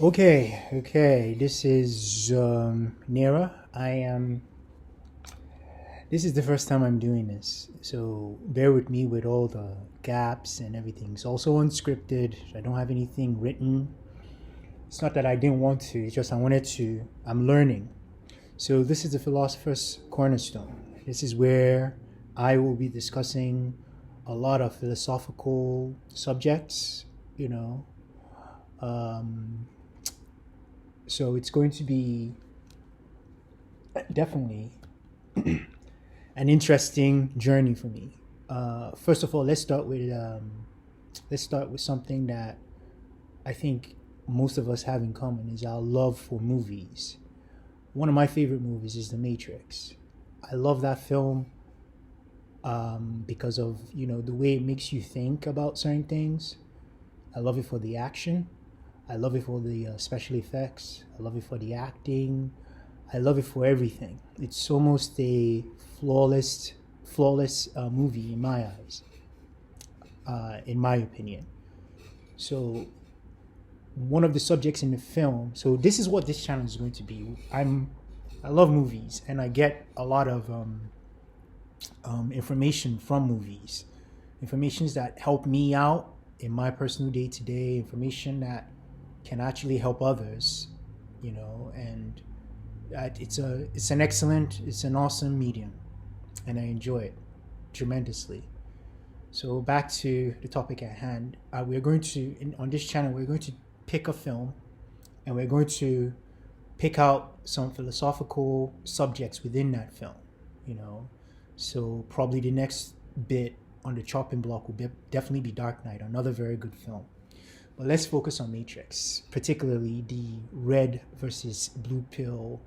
Okay. This is Nera. This is the first time I'm doing this, so bear with me with all the gaps and everything. It's also unscripted. I don't have anything written. It's not that I didn't want to. It's just I wanted to. I'm learning. So this is the Philosopher's Cornerstone. This is where I will be discussing a lot of philosophical subjects. You know, um, so it's going to be definitely an interesting journey for me. First of all, let's start with something that I think most of us have in common is our love for movies. One of my favorite movies is The Matrix. I love that film because of the way it makes you think about certain things. I love it for the action. I love it for the special effects. I love it for the acting. I love it for everything. It's almost a flawless movie in my eyes, in my opinion. So one of the subjects in the film. So this is what this channel is going to be. I love movies, and I get a lot of information from movies, informations that help me out in my personal day to day, information that can actually help others, and it's an awesome medium, and I enjoy it tremendously. So back to the topic at hand. We're going to on this channel we're going to pick a film, and we're going to pick out some philosophical subjects within that film. You know, so probably the next bit on the chopping block will definitely be Dark Knight, another very good film. But let's focus on Matrix, particularly the red versus blue pill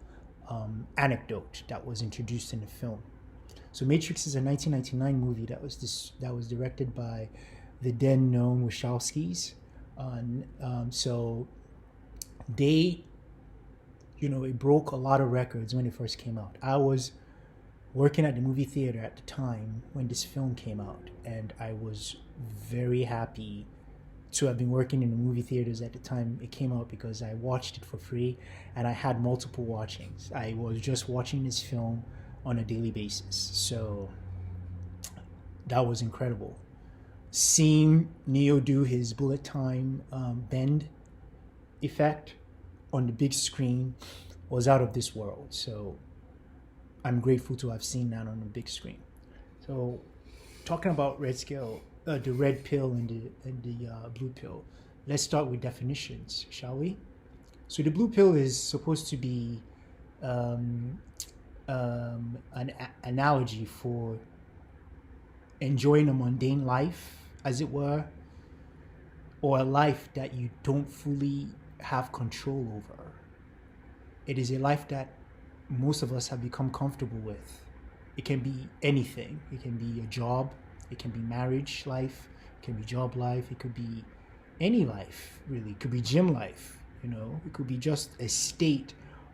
anecdote that was introduced in the film. So Matrix is a 1999 movie that was directed by the then known Wachowskis. So they, it broke a lot of records when it first came out. I was working at the movie theater at the time when this film came out, and I was very happy to have been working in the movie theaters at the time it came out because I watched it for free and I had multiple watchings. I was just watching this film on a daily basis. So that was incredible. Seeing Neo do his bullet time bend effect on the big screen was out of this world. So I'm grateful to have seen that on the big screen. So talking about the red pill and the blue pill. Let's start with definitions, shall we? So the blue pill is supposed to be an analogy for enjoying a mundane life, as it were, or a life that you don't fully have control over. It is a life that most of us have become comfortable with. It can be anything. It can be a job. It can be marriage life. It can be job life. It could be any life, really. It could be gym life. It could be just a state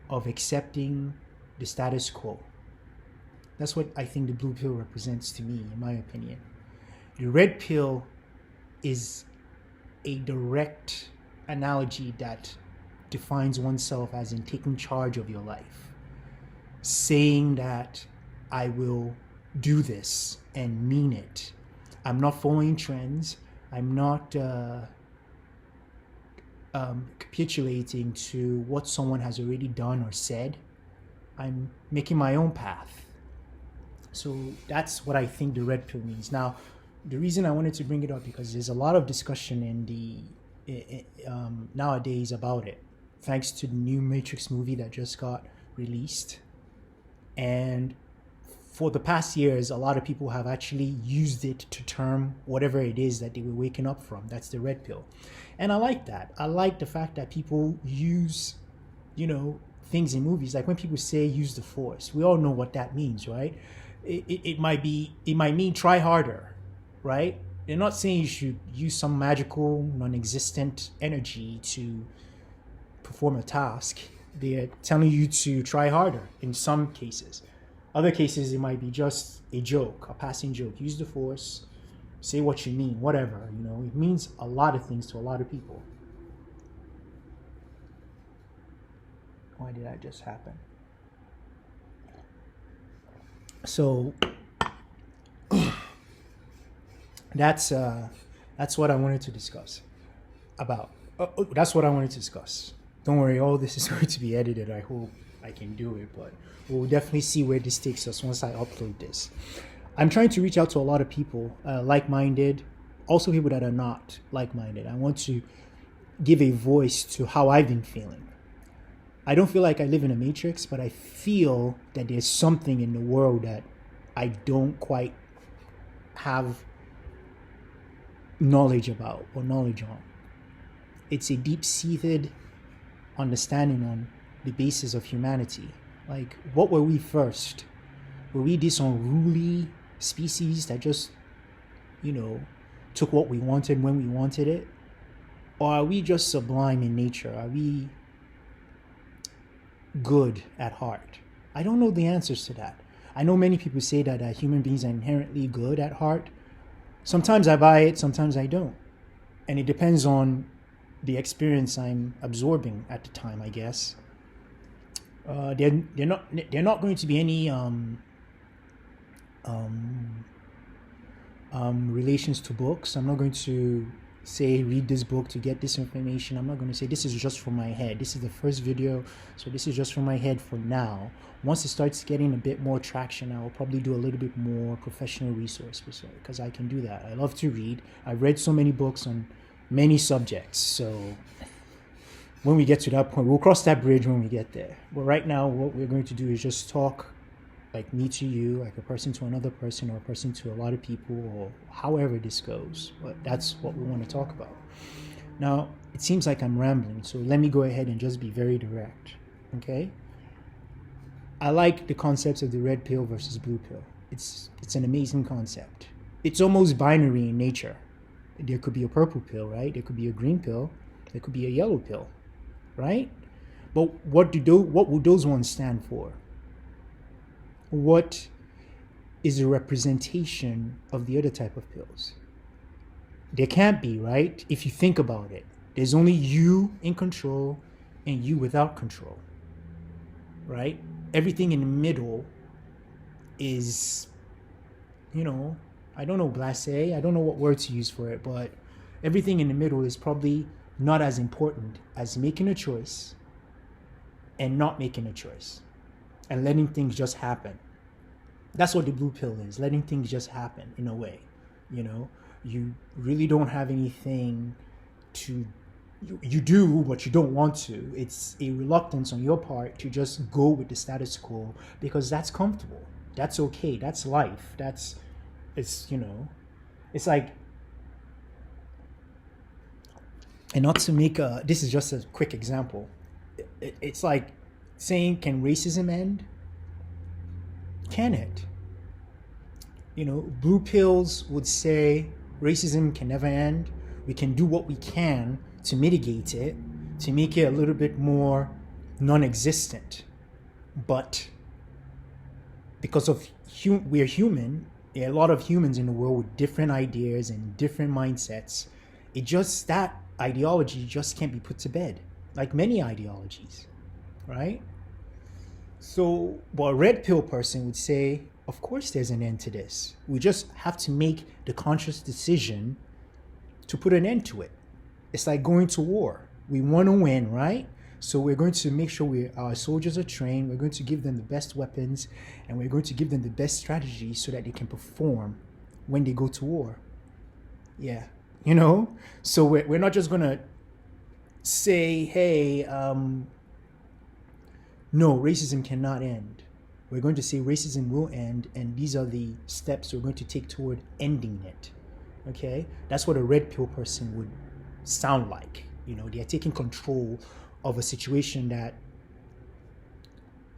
of accepting the status quo. That's what I think the blue pill represents to me, in my opinion. The red pill is a direct analogy that defines oneself as in taking charge of your life, saying that I will do this and mean it. I'm not following trends. I'm not capitulating to what someone has already done or said. I'm making my own path. So that's what I think the red pill means. Now, the reason I wanted to bring it up because there's a lot of discussion in the nowadays about it, thanks to the new Matrix movie that just got released. And for the past years, a lot of people have actually used it to term whatever it is that they were waking up from. That's the red pill. And I like that. I like the fact that people use, things in movies. Like when people say use the force, we all know what that means, right? It might mean try harder, right? They're not saying you should use some magical, non-existent energy to perform a task. They're telling you to try harder in some cases. Other cases, it might be just a joke, a passing joke. Use the force, say what you mean, whatever. It means a lot of things to a lot of people. Why did that just happen? So that's what I wanted to discuss about. That's what I wanted to discuss. Don't worry, all this is going to be edited. I hope I can do it, but we'll definitely see where this takes us once I upload this. I'm trying to reach out to a lot of people, like-minded, also people that are not like-minded. I want to give a voice to how I've been feeling. I don't feel like I live in a matrix, but I feel that there's something in the world that I don't quite have knowledge about or knowledge on. It's a deep-seated understanding on the basis of humanity. Like, what were we first? Were we this unruly species that just, took what we wanted when we wanted it? Or are we just sublime in nature? Are we good at heart? I don't know the answers to that. I know many people say that human beings are inherently good at heart. Sometimes I buy it, sometimes I don't. And it depends on the experience I'm absorbing at the time, I guess. They're not going to be any relations to books. I'm not going to say read this book to get this information. I'm not going to say this is just from my head. This is the first video, so this is just from my head for now. Once it starts getting a bit more traction, I'll probably do a little bit more professional resource because I can do that. I love to read. I've read so many books on many subjects, so when we get to that point, we'll cross that bridge when we get there. But right now, what we're going to do is just talk like me to you, like a person to another person, or a person to a lot of people, or however this goes. But that's what we want to talk about. Now, it seems like I'm rambling, so let me go ahead and just be very direct, okay? I like the concepts of the red pill versus blue pill. It's an amazing concept. It's almost binary in nature. There could be a purple pill, right? There could be a green pill. There could be a yellow pill, right? But what would those ones stand for? What is a representation of the other type of pills? There can't be, right? If you think about it, there's only you in control and you without control, right? Everything in the middle is, I don't know, blasé. I don't know what word to use for it, but everything in the middle is probably not as important as making a choice and not making a choice and letting things just happen. That's what the blue pill is, letting things just happen in a way. You really don't have anything to, you do, but you don't want to. It's a reluctance on your part to just go with the status quo because that's comfortable. That's okay. That's life. It's like, and not to make this is just a quick example. It's like saying, can racism end? Can it? Blue pills would say racism can never end. We can do what we can to mitigate it, to make it a little bit more non-existent. But because of we're human, there are a lot of humans in the world with different ideas and different mindsets. That ideology just can't be put to bed, like many ideologies, right? So, but a red pill person would say, of course there's an end to this. We just have to make the conscious decision to put an end to it. It's like going to war. We want to win, right? So we're going to make sure our soldiers are trained. We're going to give them the best weapons, and we're going to give them the best strategies so that they can perform when they go to war. Yeah, So we're not just going to say, hey, no, racism cannot end. We're going to say racism will end, and these are the steps we're going to take toward ending it. Okay? That's what a red pill person would sound like. They're taking control of a situation that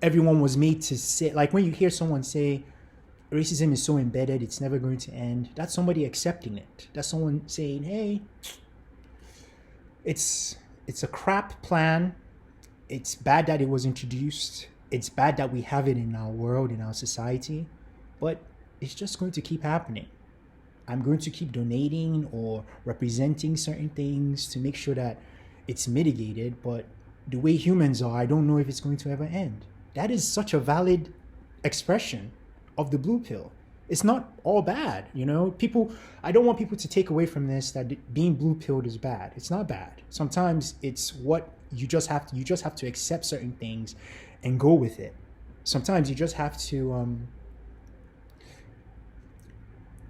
everyone was made to say. Like when you hear someone say, racism is so embedded, it's never going to end, that's somebody accepting it. That's someone saying, hey, it's a crap plan. It's bad that it was introduced. It's bad that we have it in our world, in our society, but it's just going to keep happening. I'm going to keep donating or representing certain things to make sure that it's mitigated, but the way humans are, I don't know if it's going to ever end. That is such a valid expression of the blue pill. It's not all bad, you know. People, I don't want people to take away from this that being blue pilled is bad. It's not bad. Sometimes it's what you just have to accept certain things and go with it. Sometimes you just have to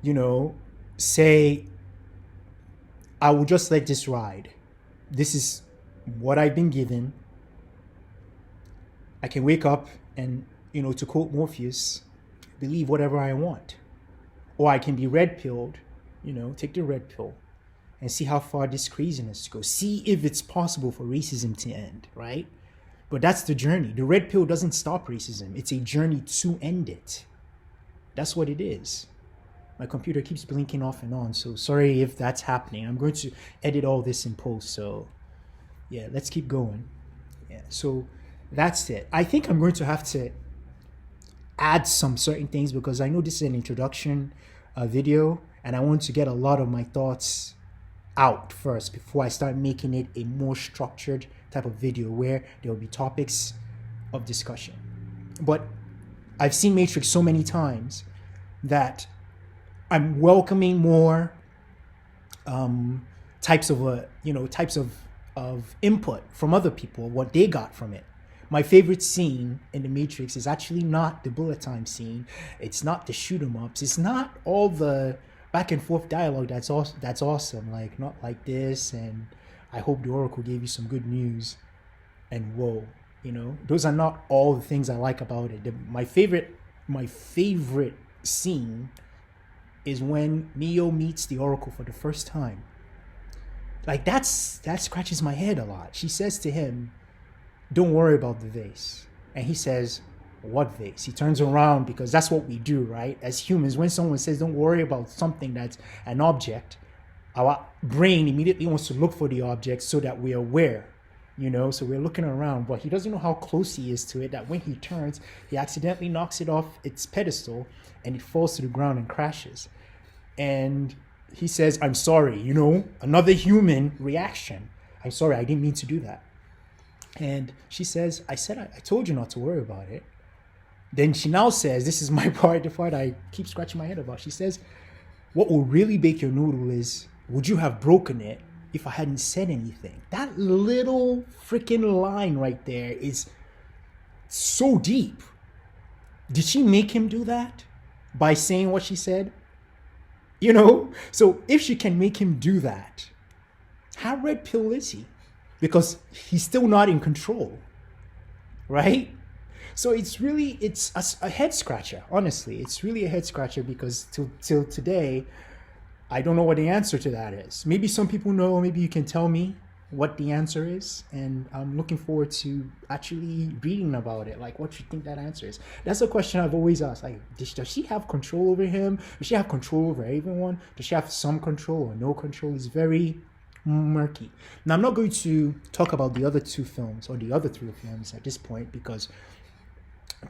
you know, say, I will just let this ride. This is what I've been given. I can wake up and, you know, to quote Morpheus, believe whatever I want. Or I can be red pilled, you know, take the red pill and see how far this craziness goes. See if it's possible for racism to end, right? But that's the journey. The red pill doesn't stop racism. It's a journey to end it. That's what it is. My computer keeps blinking off and on, so sorry if that's happening. I'm going to edit all this in post, so yeah, let's keep going. Yeah, so that's it. I think I'm going to have to add some certain things because I know this is an introduction video and I want to get a lot of my thoughts out first before I start making it a more structured type of video where there will be topics of discussion. But I've seen Matrix so many times that I'm welcoming more types of input from other people, what they got from it. My favorite scene in The Matrix is actually not the bullet time scene. It's not the shoot 'em ups. It's not all the back and forth dialogue that's awesome. Like, not like this, and I hope the Oracle gave you some good news, and whoa, you know, those are not all the things I like about it. My favorite scene is when Neo meets the Oracle for the first time. Like, that scratches my head a lot. She says to him, don't worry about the vase. And he says, what vase? He turns around because that's what we do, right? As humans, when someone says don't worry about something that's an object, our brain immediately wants to look for the object so that we're aware, you know? So we're looking around, but he doesn't know how close he is to it, that when he turns, he accidentally knocks it off its pedestal and it falls to the ground and crashes. And he says, I'm sorry, you know, another human reaction. I'm sorry, I didn't mean to do that. And she says, I told you not to worry about it. Then she now says, this is my part, the part I keep scratching my head about. She says, what will really bake your noodle is, would you have broken it if I hadn't said anything? That little freaking line right there is so deep. Did she make him do that by saying what she said? You know, so if she can make him do that, how red pill is he? Because he's still not in control, right? So it's a head scratcher, honestly. It's really a head scratcher because till today, I don't know what the answer to that is. Maybe some people know, maybe you can tell me what the answer is, and I'm looking forward to actually reading about it, like what you think that answer is. That's a question I've always asked, like, does she have control over him? Does she have control over everyone? Does she have some control or no control? It's very murky. Now, I'm not going to talk about the other two films or the other three films at this point because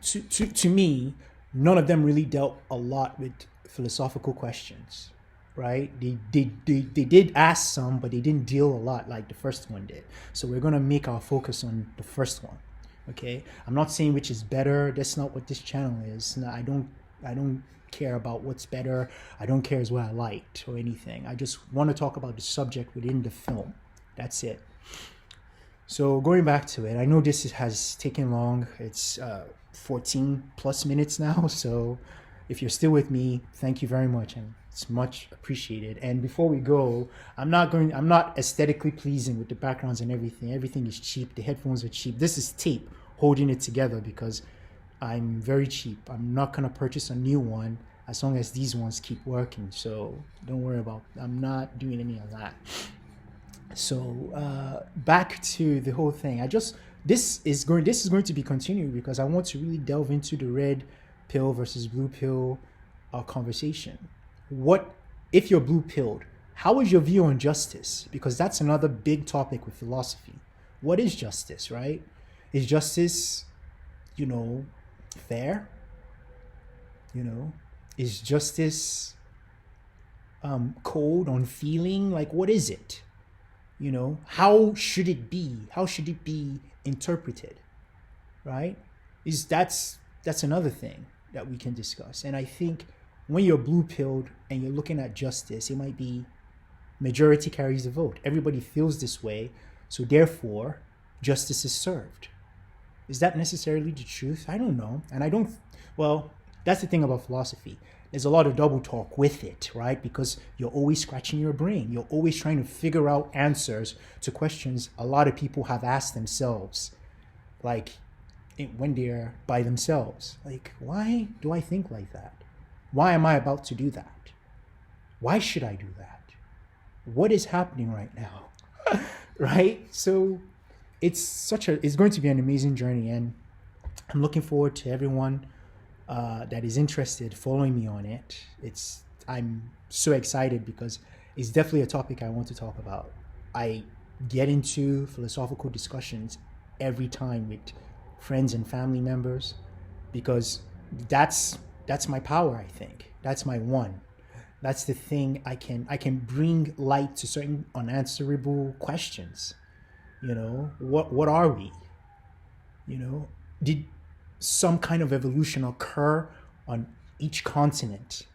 to me, none of them really dealt a lot with philosophical questions. Right? They did ask some, but they didn't deal a lot like the first one did. So we're gonna make our focus on the first one. Okay? I'm not saying which is better. That's not what this channel is. No, I don't care about what's better. I don't care as what I liked or anything. I just want to talk about the subject within the film. That's it. So going back to it, I know this has taken long. It's 14 plus minutes now. So if you're still with me, thank you very much. And it's much appreciated. And before we go, I'm not aesthetically pleasing with the backgrounds and everything. Everything is cheap. The headphones are cheap. This is tape holding it together because I'm very cheap. I'm not going to purchase a new one as long as these ones keep working. So don't worry I'm not doing any of that. So back to the whole thing. This is going to be continued because I want to really delve into the red pill versus blue pill conversation. What if you're blue pilled? How is your view on justice? Because that's another big topic with philosophy. What is justice, right? Is justice, fair? Is justice cold on feeling? Like, what is it? You know, how should it be? How should it be interpreted? Right? Is that's another thing that we can discuss. And I think when you're blue pilled and you're looking at justice, it might be majority carries the vote. Everybody feels this way, so therefore justice is served. Is that necessarily the truth? I don't know. And I don't, well, that's the thing about philosophy. There's a lot of double talk with it, right? Because you're always scratching your brain. You're always trying to figure out answers to questions a lot of people have asked themselves, like when they're by themselves. Like, why do I think like that? Why am I about to do that? Why should I do that? What is happening right now? Right? So it's going to be an amazing journey, and I'm looking forward to everyone that is interested following me on it. I'm so excited because it's definitely a topic I want to talk about. I get into philosophical discussions every time with friends and family members because that's my power. I think that's my one. That's the thing. I can bring light to certain unanswerable questions. You know, what are we? You know, did some kind of evolution occur on each continent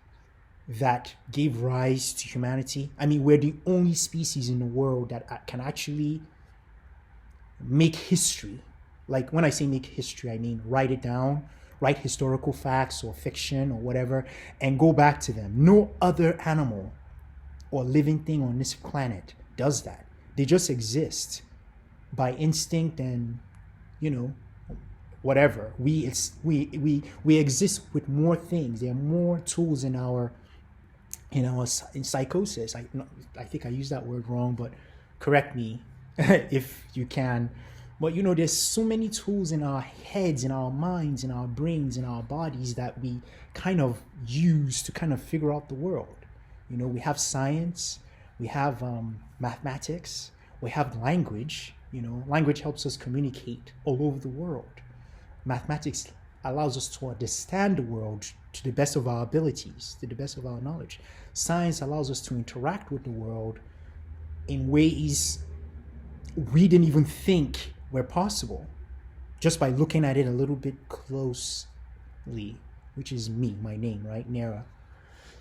that gave rise to humanity? I mean, we're the only species in the world that can actually make history. Like when I say make history, I mean write it down, write historical facts or fiction or whatever, and go back to them. No other animal or living thing on this planet does that. They just exist by instinct and, you know, whatever. We exist with more things. There are more tools in our in psychosis. I think I used that word wrong, but correct me if you can. But you know, there's so many tools in our heads, in our minds, in our brains, in our bodies that we kind of use to kind of figure out the world. You know, we have science, we have mathematics, we have language. You know, language helps us communicate all over the world. Mathematics allows us to understand the world to the best of our abilities, to the best of our knowledge. Science allows us to interact with the world in ways we didn't even think were possible just by looking at it a little bit closely, which is me, my name, right? Nera.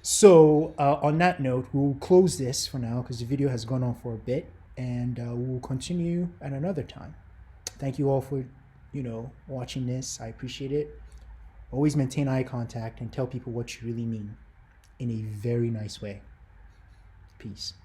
So on that note, we'll close this for now because the video has gone on for a bit, and we'll continue at another time. Thank you all for, watching this. I appreciate it. Always maintain eye contact and tell people what you really mean in a very nice way. Peace.